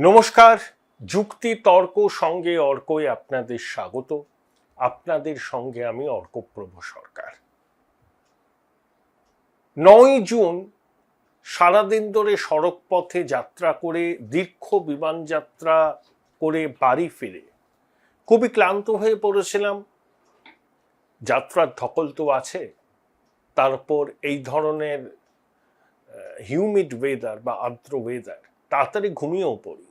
নমস্কার, যুক্তি তর্ক সঙ্গে অর্কই আপনাদের স্বাগত। আপনাদের সঙ্গে আমি অর্কপ্রভ সরকার। 9 জুন সারাদিন ধরে সড়ক পথে যাত্রা করে দীর্ঘ বিমান যাত্রা করে বাড়ি ফিরে খুবই ক্লান্ত হয়ে পড়েছিলাম। যাত্রার ধকল তো আছে, তারপর এই ধরনের হিউমিড ওয়েদার বা আর্দ্র ওয়েদার, তাড়াতাড়ি ঘুমিয়েও পড়ি।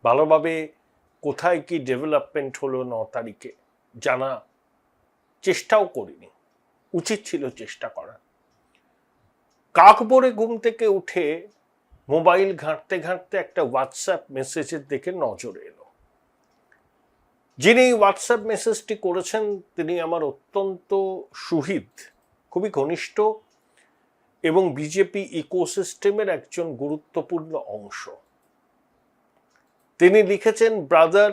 ভালোভাবে কোথায় কি ডেভেলপমেন্ট হলো 9 তারিখে জানা চেষ্টাও করিনি, উচিত ছিল চেষ্টা করা। কাক ভোরে ঘুম থেকে উঠে মোবাইল ঘাঁটতে ঘাঁটতে একটা হোয়াটসঅ্যাপ মেসেজের দিকে নজরে এলো। যিনি হোয়াটসঅ্যাপ মেসেজটি করেছেন তিনি আমার অত্যন্ত সুহৃদ, খুবই ঘনিষ্ঠ এবং বিজেপি ইকোসিস্টেমের একজন গুরুত্বপূর্ণ অংশ। তিনি লিখেছেন, ব্রাদার,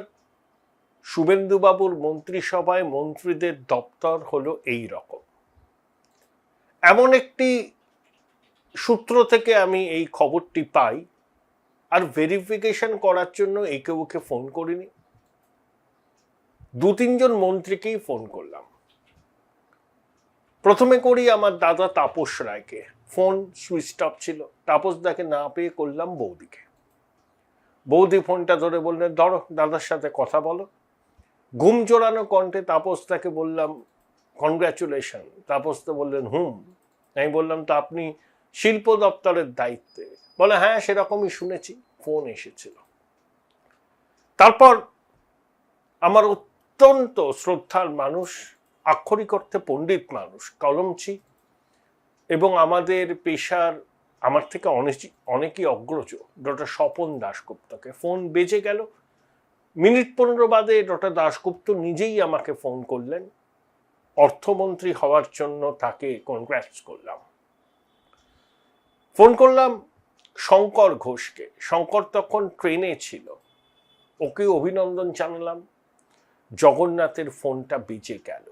শুভেন্দুবাবুর মন্ত্রিসভায় মন্ত্রীদের দপ্তর হলো এই রকম। এমন একটি সূত্র থেকে আমি এই খবরটি পাই, আর ভেরিফিকেশন করার জন্য একে ওকে ফোন করিনি, 2-3 জন মন্ত্রীকেই ফোন করলাম। প্রথমে করি আমার দাদা তাপস রায়কে, ফোন সুইচ অফ ছিল। তাপসদাকে না পেয়ে করলাম বৌদিকে। বৌদি ফোনটা ধরে বললেন, ধরো, দাদার সাথে কথা বলো। ঘুম জোড়ানো কণ্ঠে তাপসদাকে বললাম, কনগ্রাচুলেশন। তাপসদা বললেন, আমি বললাম, তো আপনি শিল্প দপ্তরের দায়িত্বে? বলে, হ্যাঁ, সেরকমই শুনেছি, ফোন এসেছিল। তারপর আমার অত্যন্ত শ্রদ্ধার মানুষ, আক্ষরিক অর্থে পণ্ডিত মানুষ, কলমচি এবং আমাদের পেশার আমার থেকে অনেকই অগ্রজ ডক্টর স্বপন দাশগুপ্তকে ফোন বেজে গেল। মিনিট 15 বাদে ডক্টর দাশগুপ্ত নিজেই আমাকে ফোন করলেন। অর্থমন্ত্রী হওয়ার জন্য তাকে কনগ্রাটস করলাম। ফোন করলাম শঙ্কর ঘোষকে। শঙ্কর তখন ট্রেনে ছিল, ওকে অভিনন্দন জানালাম। জগন্নাথের ফোনটা বেজে গেল।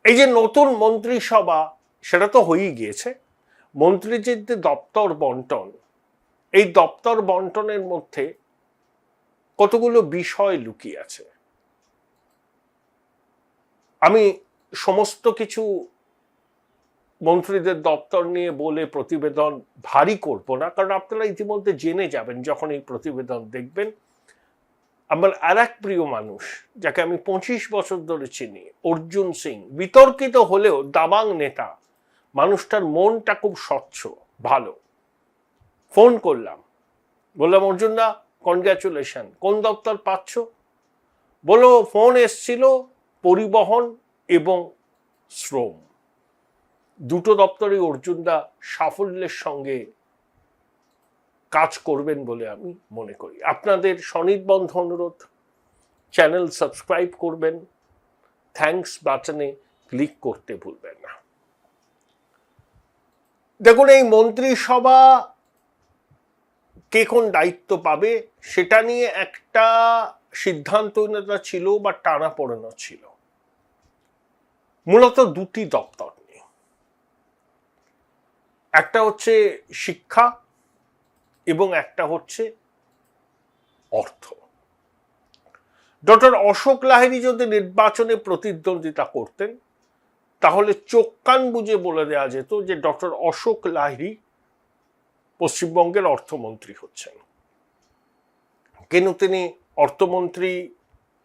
এই যে নতুন মন্ত্রিসভা, সেটা তো হয়েই গিয়েছে। মন্ত্রীদের যে দপ্তর বন্টন, এই দপ্তর বন্টনের মধ্যে কতগুলো বিষয় লুকিয়ে আছে। আমি সমস্ত কিছু মন্ত্রীদের দপ্তর নিয়ে বলে প্রতিবেদন ভারী করব না, কারণ আপনারা ইতিমধ্যে জেনে যাবেন যখন এই প্রতিবেদন দেখবেন। আমার আর এক প্রিয় মানুষ, যাকে আমি 25 বছর ধরে চিনি, অর্জুন সিং, বিতর্কিত হলেও দাবাং নেতা, মানুষটার মনটা খুব স্বচ্ছ, ভালো। ফোন করলাম, বললাম, অর্জুন দা, কনগ্রাচুলেশন, কোন দপ্তর পাচ্ছ? বলো, ফোন এসছিল পরিবহন এবং শ্রম, দুটো দপ্তরে অর্জুন দা সাফল্যের সঙ্গে কাজ করবেন বলে আমি মনে করি। আপনাদের সনির্বন্ধ অনুরোধ, চ্যানেল সাবস্ক্রাইব করবেন, থ্যাঙ্কস বাটনে ক্লিক করতে ভুলবেন না। দেখুন, এই মন্ত্রিসভা কে কোন দায়িত্ব পাবে সেটা নিয়ে একটা সিদ্ধান্তহীনতা ছিল বা টানাপোড়েনও ছিল, মূলত দুটি দপ্তর নিয়ে। একটা হচ্ছে শিক্ষা এবং একটা হচ্ছে অর্থ। ডক্টর অশোক লাহিড়ী যদি নির্বাচনে প্রতিদ্বন্দ্বিতা করতেন, তাহলে চোখ কান বুঝে বলে দেওয়া যেত যে ডক্টর অশোক লাহিড়ী পশ্চিমবঙ্গের অর্থমন্ত্রী হচ্ছেন। কেন তিনি অর্থমন্ত্রী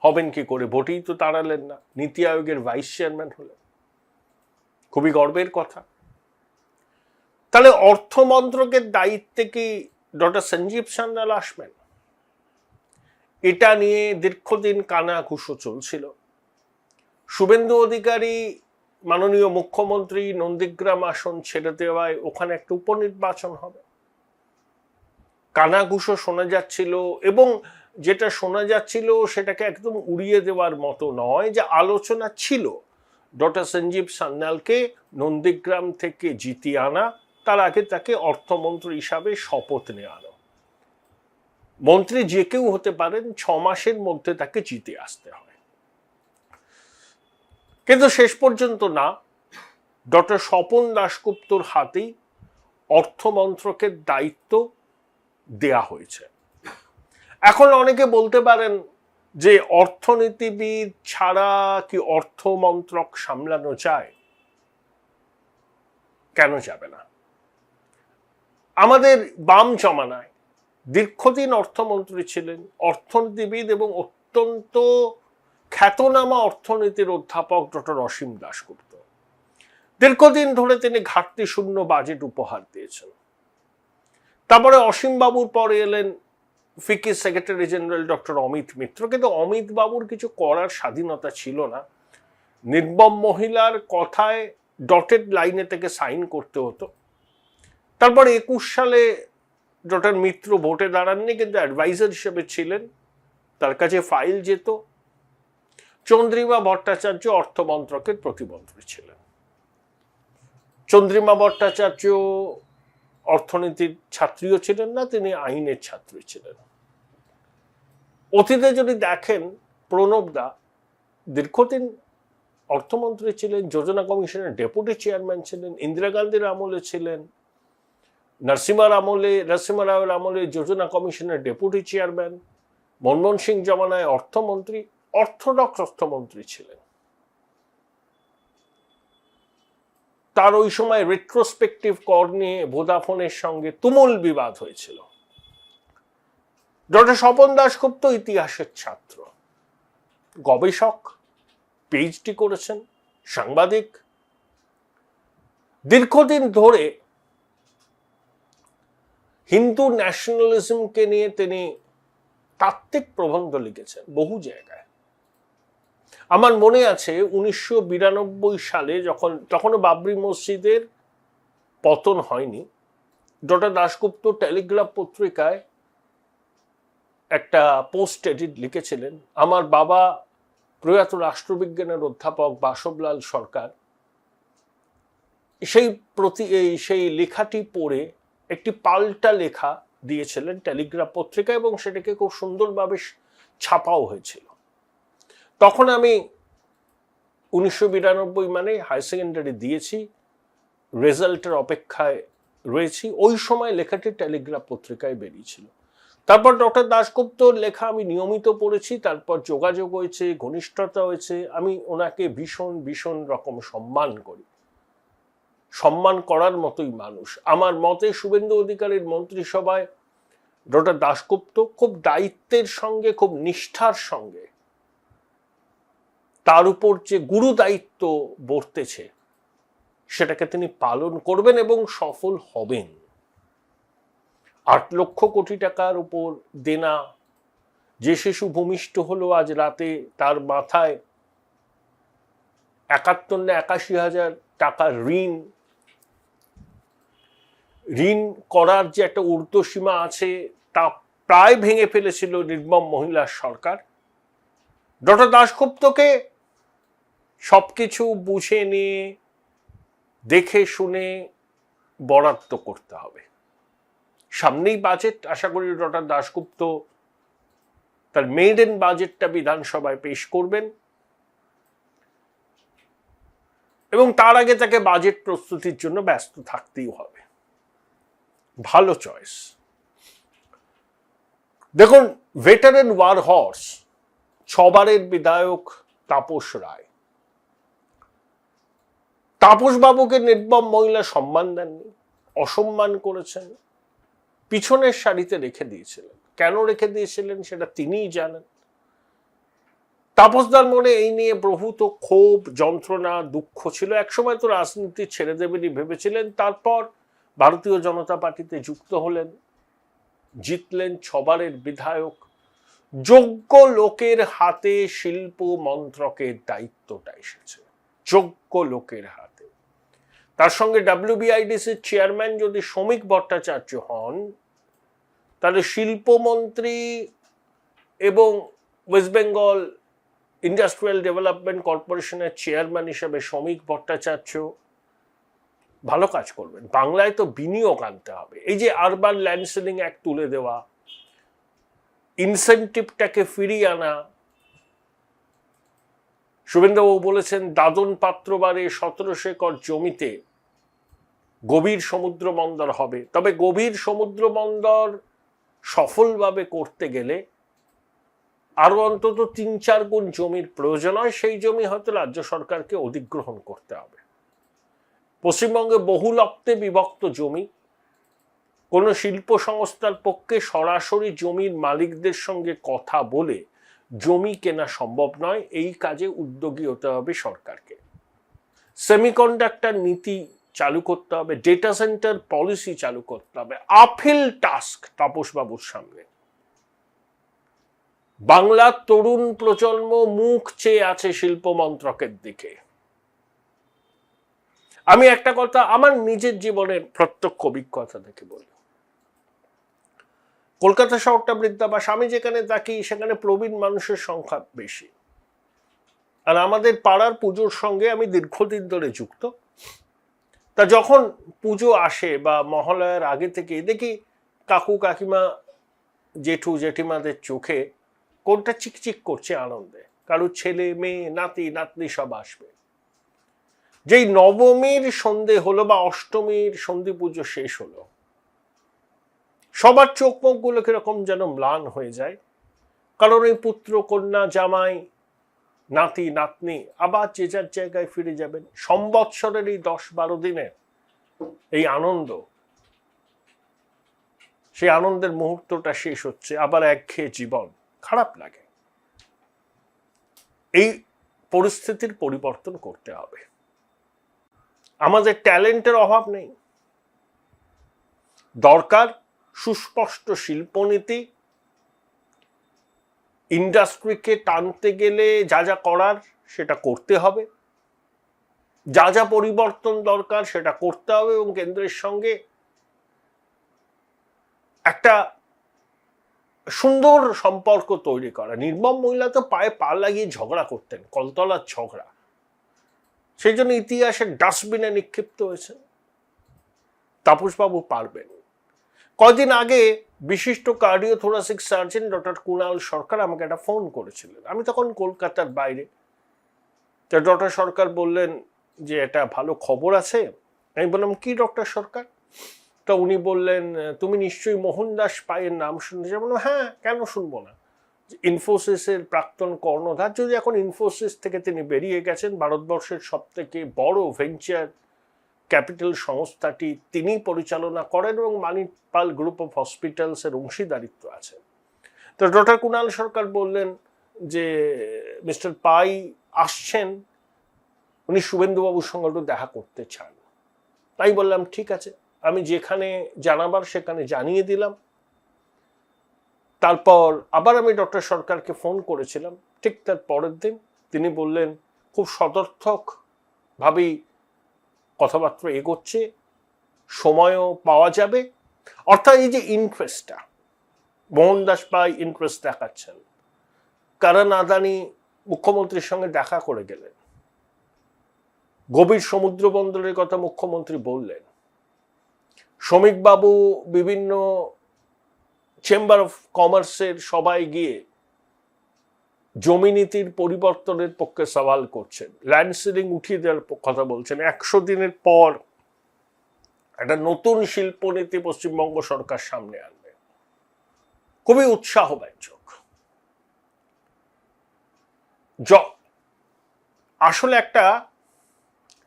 হবেন কি করে? ভোটেই তো দাঁড়ালেন না, নীতি আয়োগের ভাইস চেয়ারম্যান হলেন, খুবই গর্বের কথা। তাহলে অর্থ মন্ত্রকের দায়িত্বে কি ডক্টর সঞ্জীব সান্যাল আসবেন? এটা নিয়ে দীর্ঘদিন কানাঘুষো চলছিল। শুভেন্দু অধিকারী মাননীয় মুখ্যমন্ত্রী নন্দীগ্রাম আসন ছেড়ে দেওয়ায় ওখানে একটা উপনির্বাচন হবে, কানাঘুষো শোনা যাচ্ছিল। এবং যেটা শোনা যাচ্ছিল সেটাকে একদম উড়িয়ে দেওয়ার মতো নয়, যে আলোচনা ছিল ডক্টর সঞ্জীব সান্যালকে নন্দীগ্রাম থেকে জিতিয়ে আনা, তার আগে তাকে অর্থমন্ত্রী হিসাবে শপথ নেওয়ানো। মন্ত্রী যে কেউ হতে পারেন, 6 মাসের মধ্যে তাকে জিতে আসতে হয়। কিন্তু শেষ পর্যন্ত না, ডক্টর স্বপন দাশগুপ্তর হাতেই অর্থমন্ত্রকের দায়িত্ব দেয়া হয়েছে। এখন অনেকে বলতে পারেন যে অর্থনীতিবিদ ছাড়া কি অর্থ মন্ত্রক সামলানো যায়? কেন যাবে না? আমাদের বাম জমানায় দীর্ঘদিন অর্থমন্ত্রী ছিলেন অর্থনীতিবিদ এবং অত্যন্ত খ্যাতনামা অর্থনীতির অধ্যাপক ডক্টর অসীম দাশগুপ্ত। দীর্ঘদিন ধরে তিনি ঘাটতি শূন্য বাজেট উপহার দিয়েছেন। তারপরে অসীম বাবুর পরে এলেন ফিকি secretary general doctor Amit Mitra, কিন্তু অমিত বাবুর কিছু করার স্বাধীনতা ছিল না। নির্মম মহিলার কথায় ডটেড লাইনে থেকে সাইন করতে হতো। তারপর 21 সালে ডক্টর মিত্র ভোটে দাঁড়াননি, কিন্তু অ্যাডভাইজার হিসেবে ছিলেন, তার কাছে ফাইল যেত। চন্দ্রিমা ভট্টাচার্য অর্থমন্ত্রকের প্রতিমন্ত্রী ছিলেন। চন্দ্রিমা ভট্টাচার্য অর্থনীতির ছাত্রীও ছিলেন না, তিনি আইনের ছাত্রী ছিলেন। অতীতে যদি দেখেন, প্রণব দা দীর্ঘদিন অর্থমন্ত্রী ছিলেন, যোজনা কমিশনের ডেপুটি চেয়ারম্যান ছিলেন, ইন্দিরা গান্ধীর আমলে ছিলেন, নরসিমা রাওয়ের আমলে যোজনা কমিশনের ডেপুটি চেয়ারম্যান, মনমোহন সিং জমানায় অর্থমন্ত্রী, অর্থোডক্স অর্থমন্ত্রী ছিলেন। তার ওই সময় রেট্রোস্পেক্টিভ কর নিয়ে ভোদাফোনের সঙ্গে তুমুল বিবাদ হয়েছিল। ডক্টর স্বপন দাশগুপ্ত ইতিহাসের ছাত্র, গবেষক, পিএইচডি করেছেন, সাংবাদিক। দীর্ঘদিন ধরে হিন্দু ন্যাশনালিজমকে নিয়ে তিনি তাত্ত্বিক প্রবন্ধ লিখেছেন বহু জায়গায়। আমার মনে আছে 1992 সালে তখনও বাবরি মসজিদের পতন হয়নি, ডক্টর দাশগুপ্ত টেলিগ্রাফ পত্রিকায় একটা পোস্ট এডিট লিখেছিলেন। আমার বাবা প্রয়াত রাষ্ট্রবিজ্ঞানের অধ্যাপক বাসবলাল সরকার সেই লেখাটি পড়ে একটি পাল্টা লেখা দিয়েছিলেন টেলিগ্রাফ পত্রিকা, এবং সেটাকে খুব সুন্দরভাবে ছাপাও হয়েছিল। তখন আমি 1992 মানে হায়ার সেকেন্ডারি দিয়েছি, রেজাল্টের অপেক্ষায় রয়েছি। ওই সময় লেখাটি টেলিগ্রাফ পত্রিকায় বেরিয়েছিল। তারপর ডক্টর দাশগুপ্তর লেখা আমি নিয়মিত পড়েছি, তারপর যোগাযোগ হয়েছে, ঘনিষ্ঠতা হয়েছে। আমি ওনাকে ভীষণ ভীষণ রকম সম্মান করি, সম্মান করার মতোই মানুষ। আমার মতে শুভেন্দু অধিকারীর মন্ত্রিসভায় ডক্টর দাশগুপ্ত খুব দায়িত্বের সঙ্গে, খুব নিষ্ঠার সঙ্গে তার উপর যে গুরু দায়িত্ব বর্তেছে সেটাকে তিনি পালন করবেন এবং সফল হবেন। 8 লক্ষ কোটি টাকার উপর দেনা, যে শিশু ভূমিষ্ঠ হলো আজ রাতে, তার মাথায় 71 না 81,000 টাকার ঋণ করার যে একটা ঊর্ধ্বসীমা আছে, তা প্রায় ভেঙে ফেলেছিল নির্মম মহিলার সরকার। ডক্টর দাশগুপ্তকে সবকিছু বুঝে নিয়ে, দেখে শুনে বরাদ্দ করতে হবে। সামনেই বাজেট, আশা করি ডক্টর দাশগুপ্ত তার মেইডেন বাজেটটা বিধানসভায় পেশ করবেন, এবং তার আগে তাকে বাজেট প্রস্তুতির জন্য ব্যস্ত থাকতেই হবে। ভালো চয়েস। দেখুন, ভেটারেন ওয়ার হর্স, 6 বারের বিধায়ক তাপস রায়, তাপস বাবুকে নির্মম মহিলা সম্মান দেননি, অসম্মান করেছেন, পিছনের সারিতে রেখে দিয়েছিলেন। কেন রেখে দিয়েছিলেন সেটা তিনিই জানেন। তাপসদার মনে এই নিয়ে প্রভূত ক্ষোভ, যন্ত্রণা, দুঃখ ছিল। একসময় তো রাজনীতি ছেড়ে দেবেনই ভেবেছিলেন। তারপর ভারতীয় জনতা পার্টিতে যুক্ত হলেন, জিতলেন, 6 বারের বিধায়ক। যোগ্য লোকের হাতে শিল্প মন্ত্রকের দায়িত্বটা এসেছে, যোগ্য লোকের হাতে। তার সঙ্গে WBIDCর চেয়ারম্যান যদি শ্রমিক ভট্টাচার্য হন, তাহলে শিল্পমন্ত্রী এবং ওয়েস্ট বেঙ্গল ইন্ডাস্ট্রিয়াল ডেভেলপমেন্ট কর্পোরেশনের চেয়ারম্যান হিসেবে শ্রমিক ভট্টাচার্য ভালো কাজ করবেন। বাংলায় তো বিনিয়োগ আনতে হবে। এই যে আরবান ল্যান্ড সেলিং অ্যাক্ট তুলে দেওয়া, ইনসেন্টিভটাকে ফিরিয়ে আনা। শুভেন্দুবাবু বলেছেন দাদন পাত্রবারে 1700 একর জমিতে গভীর সমুদ্র বন্দর হবে। তবে গভীর সমুদ্র বন্দর সফলভাবে করতে গেলে আরো অন্তত ৩-৪ গুণ জমির প্রয়োজন হয়। সেই জমি হয়তো রাজ্য সরকারকে অধিগ্রহণ করতে হবে। পশ্চিমবঙ্গে বহু লপ্তে বিভক্ত জমি, কোনো শিল্প সংস্থার পক্ষে সরাসরি জমির মালিকদের সঙ্গে কথা বলে জমি কেনা সম্ভব নয়। এই কাজে উদ্যোগী হতে হবে সরকারকে। সেমিকন্ডাক্টর নীতি চালু করতে হবে, ডেটা সেন্টার পলিসি চালু করতে হবে। আপহিল টাস্ক তাপসবাবুর সামনে। বাংলার তরুণ প্রজন্ম মুখ চেয়ে আছে শিল্প মন্ত্রকের দিকে। আমি একটা কথা আমার নিজের জীবনের প্রত্যক্ষ অভিজ্ঞতা থেকে বলি। কলকাতা শহরটা বৃদ্ধাবাস, আমি যেখানে থাকি সেখানে প্রবীণ মানুষের সংখ্যা বেশি। আর আমাদের পাড়ার পুজোর সঙ্গে আমি দীর্ঘদিন ধরে যুক্ত। তা যখন পুজো আসে বা মহালয়ার আগে থেকে দেখি কাকু কাকিমা জেঠু জেঠিমাদের চোখে কোনটা চিকচিক করছে আনন্দে। কারো ছেলে মেয়ে নাতি নাতনি সব আসবে। যেই নবমীর সন্ধে হলো বা অষ্টমীর সন্ধি পুজো শেষ হলো, সবার চোখ মুখগুলো কিরকম যেন ম্লান হয়ে যায়। কারণ এই পুত্র কন্যা জামাই নাতি নাতনি আবার যে যার জায়গায় ফিরে যাবেন। সম্বৎসরের এই 10-12 দিনের এই আনন্দ, সেই আনন্দের মুহূর্তটা শেষ হচ্ছে, আবার একঘেয়ে জীবন, খারাপ লাগে। এই পরিস্থিতির পরিবর্তন করতে হবে। আমাদের ট্যালেন্টের অভাব নেই, দরকার সুস্পষ্ট শিল্পনীতি। ইন্ডাস্ট্রিকে টানতে গেলে যা যা করার সেটা করতে হবে, যা যা পরিবর্তন দরকার সেটা করতে হবে, এবং কেন্দ্রের সঙ্গে একটা সুন্দর সম্পর্ক তৈরি করা। নির্মম মহিলা তো পায়ে পা লাগিয়ে ঝগড়া করতেন, কলতলার ঝগড়া, সেই জন্য ইতিহাসের ডাস্টবিনে নিক্ষিপ্ত হয়েছে। তাপসবাবু পারবেন। কদিন আগে বিশিষ্ট কার্ডিওথোরাসিক সার্জন ডক্টর কুণাল সরকার আমাকে একটা ফোন করেছিলেন। আমি তখন কলকাতার বাইরে। তা ডক্টর সরকার বললেন যে এটা ভালো খবর আছে। আমি বললাম কি ডক্টর সরকার? তা উনি বললেন তুমি নিশ্চয়ই মোহনদাস পাইয়ের নাম শুনেছ। বললাম হ্যাঁ, কেন শুনবো না। ইনফোসিসের প্রাক্তন কর্ণধার, যদি এখন ইনফোসিস থেকে তিনি বেরিয়ে গেছেন, ভারতবর্ষের সব থেকে বড় ভেঞ্চার ক্যাপিটাল সংস্থাটি তিনি পরিচালনা করেন এবং মানিপাল গ্রুপ অফ হসপিটালস এর অংশীদারিত্ব আছে। তো ডক্টর কুণাল সরকার বললেন যে মিস্টার পাই আসছেন, উনি শুভেন্দুবাবুর সঙ্গে একটু দেখা করতে চান। তাই বললাম ঠিক আছে, আমি যেখানে জানাবার সেখানে জানিয়ে দিলাম। তারপর আবার আমি ডক্টর সরকারকে ফোন করেছিলাম, ঠিক তার পরের দিন তিনি বললেন খুব সদর্থক ভাবেই কথাবার্তা এগোচ্ছে, সময়ও পাওয়া যাবে। অর্থাৎ এই যে ইন্টারেস্টটা, মোহনদাস পাই ইন্টারেস্ট দেখাচ্ছেন। কারণ আদানি মুখ্যমন্ত্রীর সঙ্গে দেখা করে গেলেন, গভীর সমুদ্র বন্দরের কথা মুখ্যমন্ত্রী বললেন, শ্রমিকবাবু বিভিন্ন চেম্বার অফ কমার্সের সবাই গিয়ে জমি নীতির পরিবর্তনের পক্ষে সওয়াল করছেন, ল্যান্ড সিলিং উঠিয়ে দেওয়ার কথা বলছেন। 100 দিনের পর একটা নতুন শিল্পনীতি পশ্চিমবঙ্গ সরকার সামনে আনবে, খুবই উৎসাহব্যঞ্জক। আসলে একটা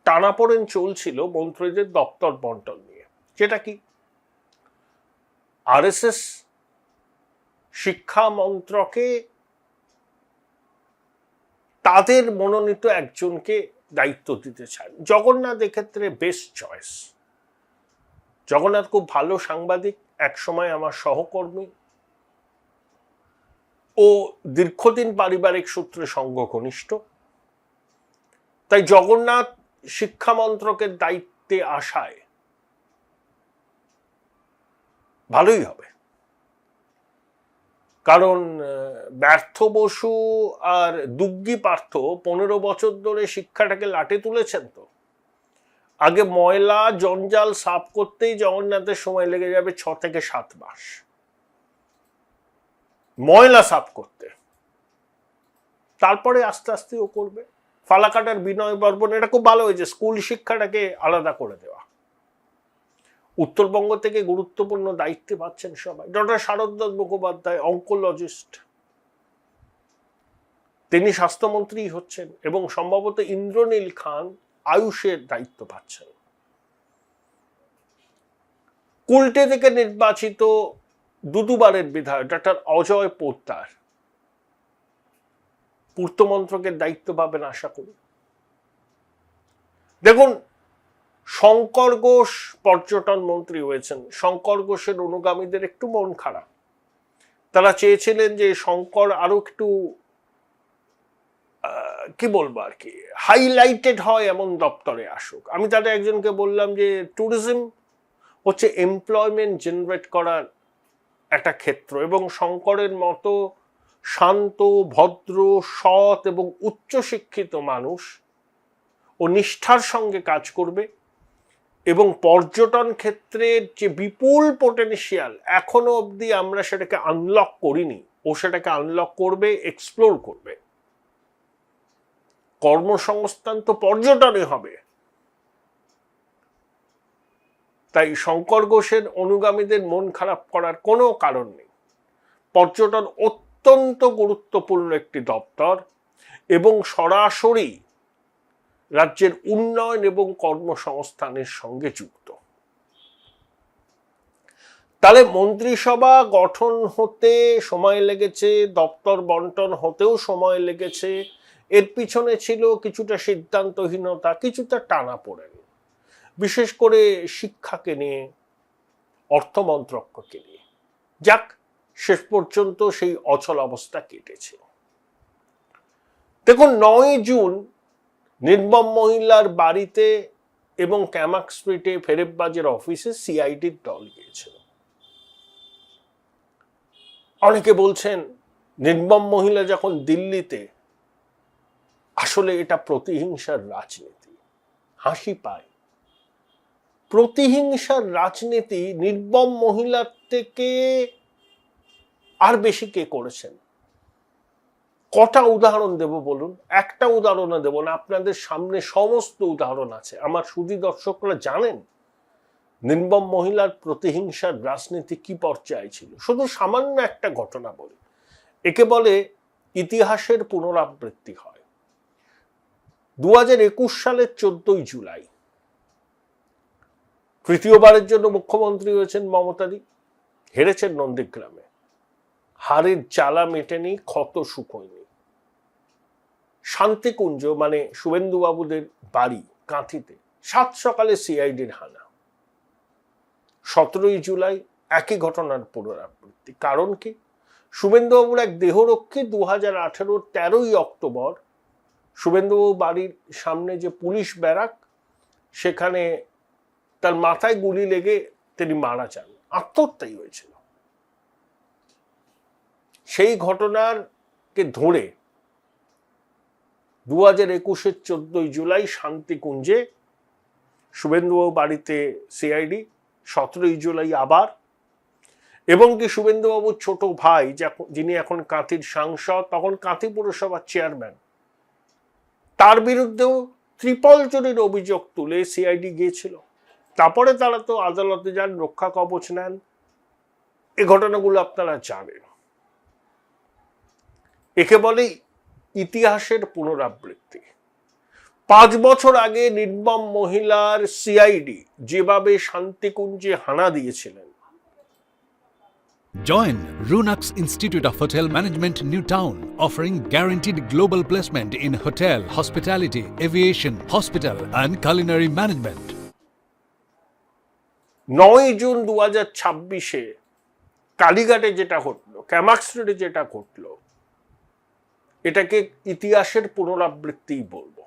টানাপোড়েন চলছিল মন্ত্রীদের দপ্তর বন্টন নিয়ে। যেটা কি আরএসএস শিক্ষা মন্ত্রকে তাদের মনোনীত একজনকে দায়িত্ব দিতে চান। জগন্নাথ এক্ষেত্রে বেস্ট চয়েস। জগন্নাথ খুব ভালো সাংবাদিক, একসময় আমার সহকর্মী, ও দীর্ঘদিন পারিবারিক সূত্রে সঙ্গ ঘনিষ্ঠ। তাই জগন্নাথ শিক্ষা মন্ত্রকের দায়িত্বে আসায় ভালোই হবে। কারণ ব্যর্থ বসু আর দুগ্গি পার্থ 15 বছর ধরে শিক্ষাটাকে লাটে তুলেছেন। তো আগে ময়লা জঞ্জাল সাফ করতেই জগন্নাথের সময় লেগে যাবে 6 থেকে 7 মাস, ময়লা সাফ করতে। তারপরে আস্তে আস্তে ও করবে। ফালাকাটার বিনয় বর্মন, এটা খুব ভালো হয়েছে, স্কুল শিক্ষাটাকে আলাদা করে দেওয়া। উত্তরবঙ্গ থেকে গুরুত্বপূর্ণ দায়িত্বে পাচ্ছেন সবাই। ডক্টর শারদদাস মুখোপাধ্যায় অঙ্কোলজিস্ট, তিনি স্বাস্থ্যমন্ত্রী হচ্ছেন এবং সম্ভবত ইন্দ্রনীল খান আয়ুষের দায়িত্ব পাচ্ছেন। কুলটে থেকে নির্বাচিত দুবারের বিধায়ক ডক্টর অজয় পোদ্দার পূর্ত মন্ত্রকের দায়িত্ব পাবেন আশা করি। দেখুন, শঙ্কর ঘোষ পর্যটন মন্ত্রী হয়েছেন। শঙ্কর ঘোষের অনুগামীদের একটু মন খারাপ, তারা চেয়েছিলেন যে শঙ্কর আরো একটু কি বলবো আর কি হাইলাইটেড হয় এমন দপ্তরে আসুক। আমি তাদের একজনকে বললাম যে ট্যুরিজম হচ্ছে এমপ্লয়মেন্ট জেনারেট করার একটা ক্ষেত্র, এবং শঙ্করের মতো শান্ত, ভদ্র, সৎ এবং উচ্চশিক্ষিত মানুষ ও নিষ্ঠার সঙ্গে কাজ করবে, এবং পর্যটন ক্ষেত্রের যে বিপুল পোটেনশিয়াল এখনো অবধি আমরা সেটাকে আনলক করিনি, ও সেটাকে আনলক করবে, এক্সপ্লোর করবে। কর্মসংস্থান তো পর্যটনে হবে। তাই শঙ্কর ঘোষের অনুগামীদের মন খারাপ করার কোনো কারণ নেই। পর্যটন অত্যন্ত গুরুত্বপূর্ণ একটি দপ্তর এবং সরাসরি রাজ্যের উন্নয়ন এবং কর্মসংস্থানের সঙ্গে যুক্ত। তাহলে মন্ত্রিসভা গঠন হতে সময় লেগেছে, দপ্তর বন্টন হতেও সময় লেগেছে। এর পিছনে ছিল কিছুটা সিদ্ধান্তহীনতা, কিছুটা টানাপোড়েন, বিশেষ করে শিক্ষাকে নিয়ে, অর্থমন্ত্রককে নিয়ে। যাক, শেষ পর্যন্ত সেই অচল অবস্থা কেটেছে। দেখুন, 9 জুন নির্মম মহিলার বাড়িতে এবং ক্যামাক স্ট্রিটে ফেরেববাজের অফিসে সিআইডির দল গিয়েছিল। অনেকে বলছেন নির্মম মহিলা যখন দিল্লিতে, আসলে এটা প্রতিহিংসার রাজনীতি। হাসি পায়। প্রতিহিংসার রাজনীতি নির্মম মহিলার থেকে আর বেশি কে করেছেন? কটা উদাহরণ দেব বলুন? একটা উদাহরণ দেব না, আপনাদের সামনে সমস্ত উদাহরণ আছে। আমার সুধী দর্শকরা জানেন নির্মম মহিলার প্রতিহিংসার রাজনীতি কি পর্যায়ে ছিল। শুধু সামান্য একটা ঘটনা বলি, একে বলে ইতিহাসের পুনরাবৃত্তি হয়। 2021 সালের 14 জুলাই তৃতীয়বারের জন্য মুখ্যমন্ত্রী হয়েছেন মমতাদি, হেরেছেন নন্দীগ্রামে। হারের জ্বালা মেটেনি, ক্ষত শুকোয়নি। শান্তিকুঞ্জ মানে শুভেন্দুবাবুদের বাড়ি কাঁথিতে 7 সকালে সিআইডির হানা। 17 জুলাই একই ঘটনার পুনরাবৃত্তি। কারণ কি? শুভেন্দুবাবুর এক দেহরক্ষী 2018 13ই অক্টোবর শুভেন্দুবাবু বাড়ির সামনে যে পুলিশ ব্যারাক, সেখানে তার মাথায় গুলি লেগে তিনি মারা যান, আত্মহত্যাই হয়েছিল। সেই ঘটনাকে ধরে 2021-এর 14 জুলাই শান্তিকুঞ্জে শুভেন্দুবাবু বাড়িতে সিআইডি, 17 জুলাই আবার, এবং কি শুভেন্দুবাবুর ছোট ভাই যিনি এখন কাঁথির সাংসদ, তখন কাঁথি পুরসভার চেয়ারম্যান, তার বিরুদ্ধেও ট্রিপল চুরির অভিযোগ তুলে সিআইডি গিয়েছিল। তারপরে তারা তো আদালতে যান, রক্ষা কবচ নেন। এই ঘটনাগুলো আপনারা জানেন। একে বলে ইতিহাসের পুনরাবৃত্তি। 5 বছর আগে নির্মম মহিলার সিআইডি যেভাবে শান্তিকুঞ্জে হানা দিয়েছিলেন। Join Runux Institute of Hotel Management, New Town, offering guaranteed global placement in hotel, hospitality, aviation, hospital and culinary management. 9 June 2026-এ কালীঘাটে যেটা ঘটলো, ক্যামাক স্ট্রিটে যেটা ঘটলো, এটাকে ইতিহাসের পুনরাবৃত্তি বলবো।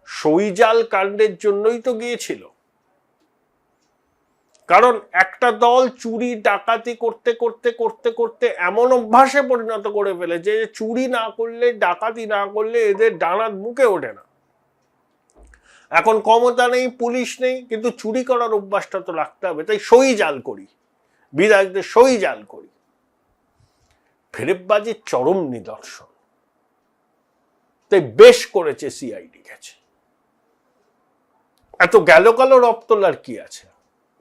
সইজাল কাণ্ডের জন্যই তো গিয়েছিল। কারণ একটা দল চুরি ডাকাতি করতে করতে করতে করতে এমন অভ্যাসে পরিণত করে ফেলে যে চুরি না করলে, ডাকাতি না করলে এদের ডানার মুখে ওঠে না। এখন ক্ষমতা নেই, পুলিশ নেই, কিন্তু চুরি করার অভ্যাসটা তো রাখতে হবে। তাই সইজাল করি, বিধায়কদের সইজাল করি। ফেরেববাজির চরম নিদর্শন। তাই বেশ করেছে সিআইডি গেছে। এত গেল রব তোলার কি আছে?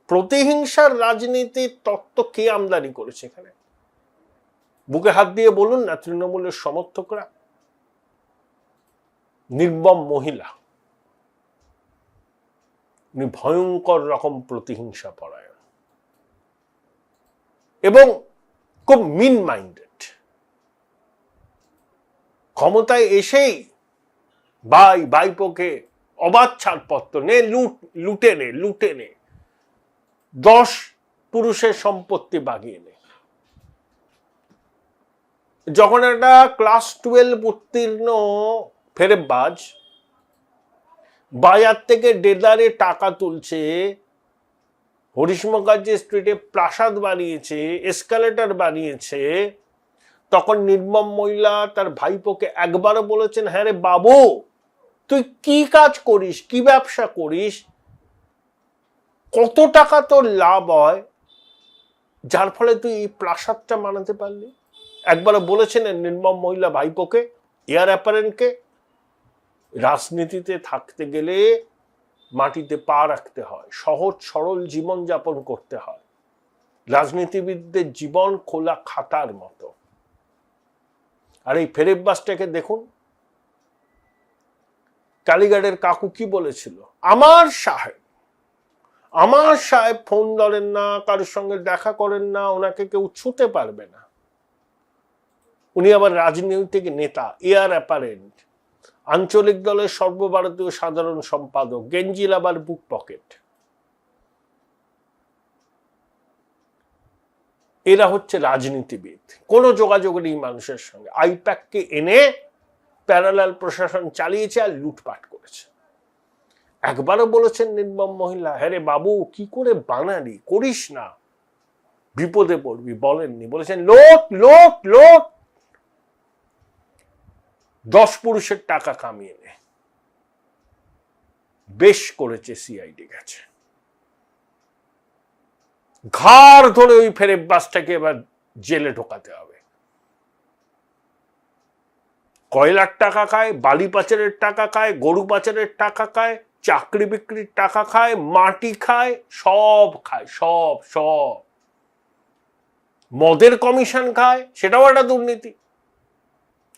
প্রতিহিংসার রাজনীতির তত্ত্ব কে আমদানি করেছে এখানে? বুকে হাত দিয়ে বলুন না তৃণমূলের সমর্থকরা। নির্মম মহিলা, উনি ভয়ঙ্কর রকম প্রতিহিংসা পরায়ণ এবং খুব মিন মাইন্ডেড। ক্ষমতায় এসেই ভাইপোকে অবাধ ছাড়পত্র নে, লুটে নে 10 পুরুষের সম্পত্তি বাগিয়ে নে। যখন একটা ক্লাস 12 উত্তীর্ণ ফেরেববাজ বাজার থেকে দেদারে টাকা তুলছে, হরিশ মুখার্জি স্ট্রিটে প্রাসাদ বানিয়েছে, এসকালেটর বানিয়েছে, তখন নির্মম মহিলা তার ভাইপোকে একবারও বলেছেন, হ্যাঁ রে বাবু তুই কি কাজ করিস, কি ব্যবসা করিস, কত টাকা তোর লাভ হয় যার ফলে তুই এই প্রাসাদটা বানাতে পারলি? একবারও বলেছেন নির্মম মহিলা ভাইপোকে, এয়ার অ্যাপারেন্টকে? রাজনীতিতে থাকতে গেলে মাটিতে পা রাখতে হয়, সহজ সরল জীবন যাপন করতে হয়। রাজনীতিবিদদের জীবন খোলা খাতার মতো। আর এই ফেরেববাসটাকে দেখুন, কালীঘাটের কাকু কি বলেছিল, আমার সাহেব ফোন ধরেন না, কারোর সঙ্গে দেখা করেন না, ওনাকে কেউ ছুঁতে পারবে না। উনি আবার রাজনৈতিক নেতা, এয়ার অ্যাপারেন্ট, আঞ্চলিক দলের সর্বভারতীয় সাধারণ সম্পাদক, গেঞ্জির আবার বুক পকেট। এরা হচ্ছে রাজনীতিবিদ, কোনো যোগাযোগ নেই মানুষের সঙ্গে। আইপ্যাককে এনে প্যারালাল প্রশাসন চালিয়েছে আর লুটপাট করেছে। একবারও বলেছেন নির্মম মহিলা, হ্যাঁ রে বাবু কি করে বানালি, করিস না, বিপদে পড়বি? বলেননি। বলেছেন লোট লোট লোট, 10 পুরুষের টাকা কামিয়ে নে। বেশ করেছে সিআইডি গেছে, ঘাড় ধরে ওই ফেরেববাসটাকে এবার জেলে ঢোকাতে হবে। কয়লার টাকা খায়, বালি পাচারের টাকা খায়, গরু পাচারের টাকা খায়, চাকরি বিক্রির টাকা খায়, মাটি খায়, সব খায়, সব। মদের কমিশন খায়, সেটাও একটা দুর্নীতি।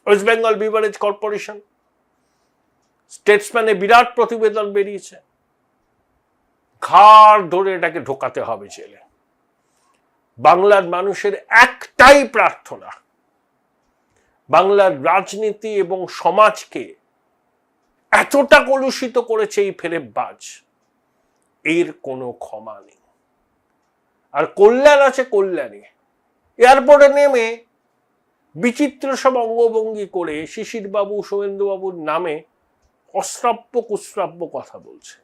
ওয়েস্ট বেঙ্গল বিভারেজ কর্পোরেশন, স্টেটসম্যানে বিরাট প্রতিবেদন বেরিয়েছে। ঘাড় ধরে এটাকে ঢোকাতে হবে জেলে। বাংলার মানুষের একটাই প্রার্থনা, বাংলার রাজনীতি এবং সমাজকে এতটা কলুষিত করেছে এই ফেরেববাজ, এর কোনো ক্ষমা নেই। আর কল্যাণ আছে কল্যাণী, এয়ারপোর্টে নেমে বিচিত্র সব অঙ্গভঙ্গি করে শিশির বাবু, শুভেন্দু বাবুর নামে অশ্রাব্য কুশ্রাব্য কথা বলছে।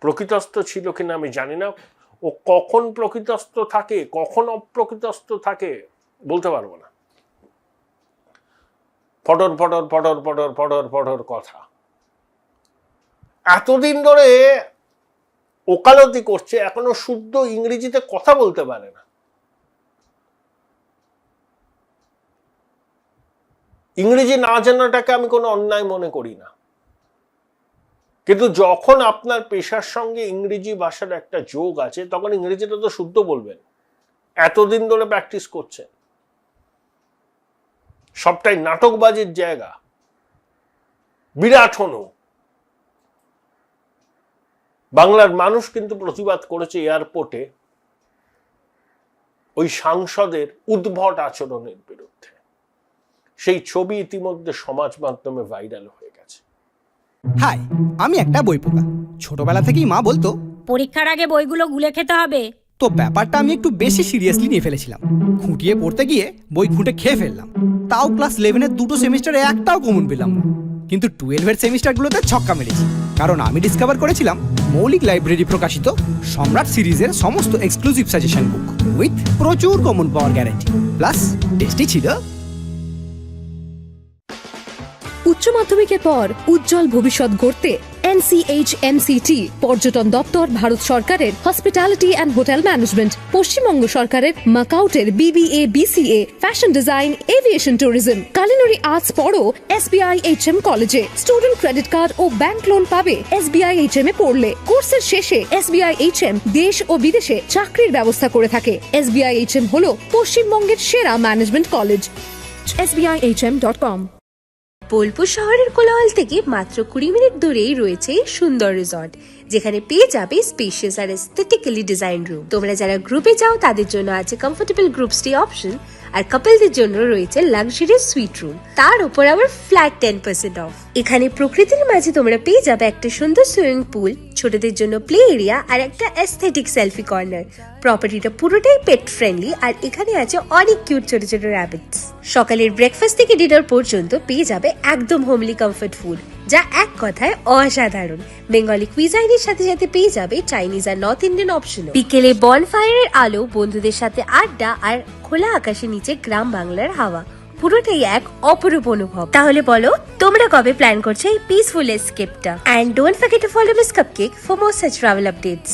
প্রকৃতস্থ ছিল কিনা আমি জানি না, ও কখন প্রকৃতস্থ থাকে কখন অপ্রকৃতস্থ থাকে বলতে পারবো না। ফটর ফটর ফটর ফটর ফটর ফটর কথা। এতদিন ধরে ওকালতি করছে, এখনো শুদ্ধ ইংরেজিতে কথা বলতে পারে না। ইংরেজি না জানাটাকে আমি কোনো অন্যায় মনে করি না, কিন্তু যখন আপনার পেশার সঙ্গে ইংরেজি ভাষার একটা যোগ আছে তখন ইংরেজিটা তো শুদ্ধ বলবেন। এতদিন ধরে প্র্যাকটিস করছেন, সবটাই নাটকবাজির জায়গা। বিরাট হনু বাংলার মানুষ কিন্তু প্রতিবাদ করেছে এয়ারপোর্টে ওই সাংসদের উদ্ভট আচরণের বিরুদ্ধে। সেই ছবি ইতিমধ্যে সমাজ মাধ্যমে ভাইরাল হয়ে গেছে। হাই, আমি একটা বই পোকা। ছোটবেলা থেকেই মা বলতো পরীক্ষার আগে বইগুলো গুলে খেতে হবে। তো ব্যাপারটা আমি একটু বেশি সিরিয়াসলি নিয়ে ফেলেছিলাম। খুঁটিয়ে পড়তে গিয়ে বই খুঁটে খেয়ে ফেললাম। তাও ক্লাস 11-এর 2টো সেমিস্টারে একটাও কমন পেলাম না। কিন্তু 12-এর সেমিস্টারগুলোতে ছক্কা মেরেছি, কারণ আমি ডিসকভার করেছিলাম মৌলিক লাইব্রেরি প্রকাশিত সম্রাট সিরিজের সমস্ত এক্সক্লুসিভ সাজেশন বুক উইথ প্রচুর কমন পাওয়ার গ্যারান্টি, প্লাস টেস্টি ছিল। উচ্চ মাধ্যমিকের পর উজ্জ্বল ভবিষ্যৎ গড়তে NCHMCT পর্যটন দপ্তর, ভারত সরকারের hospitality and hotel management, Paschimbanga সরকারের মাকাউটের BBA BCA, fashion design, aviation tourism, culinary arts পড়ো SBI HM কলেজে। স্টুডেন্ট ক্রেডিট কার্ড ও ব্যাংক লোন পাবে SBI HM এ পড়লে। কোর্সের শেষে SBI HM দেশ ও বিদেশে চাকরির ব্যবস্থা করে থাকে। SBI HM হলো পশ্চিমবঙ্গের সেরা ম্যানেজমেন্ট কলেজ। SBIHM.com। বোলপুর শহরের কোলাহল থেকে মাত্র 20 মিনিট দূরেই রয়েছে সুন্দর রিসর্ট, যেখানে পেয়ে যাবে স্পেশিয়াস আর এস্থেটিক্যালি ডিজাইন রুম। তোমরা যারা গ্রুপে যাও তাদের জন্য আছে কমফোর্টেবল গ্রুপ স্টে অপশন, আর কাপলদের জন্য রয়েছে লাক্সারিয়াস সুইট রুম, তার উপর আবার ফ্ল্যাট 10% অফ। এখানে প্রকৃতির মাঝে তোমরা পেয়ে যাবে একটা সুন্দর সুইমিং পুল, ছোটদের জন্য প্লে এরিয়া আর একটা এস্থেটিক সেলফি কর্নার। প্রপার্টিটা পুরোটাই পেট ফ্রেন্ডলি, আর এখানে আছে অনেক কিউট ছোট ছোট র্যাবিটস। সকালের ব্রেকফাস্ট থেকে ডিনার পর্যন্ত পেয়ে যাবে একদম হোমলি কমফর্ট ফুড, যা এক কথায় অসাধারণ। বেঙ্গলি কুইজাইনের সাথে সাথে পেয়ে যাবে চাইনিজ আর নর্থ ইন্ডিয়ান অপশন। বিকেলে বনফায়ারের আলো, বন্ধুদের সাথে আড্ডা আর খোলা আকাশের নিচে গ্রাম বাংলার হাওয়া, পুরোটাই এক অপরূপ অনুভব। তাহলে বলো তোমরা কবে প্ল্যান করছো এই পিসফুল এসকেপটা? And don't forget to follow Miss Cupcake for more such travel updates.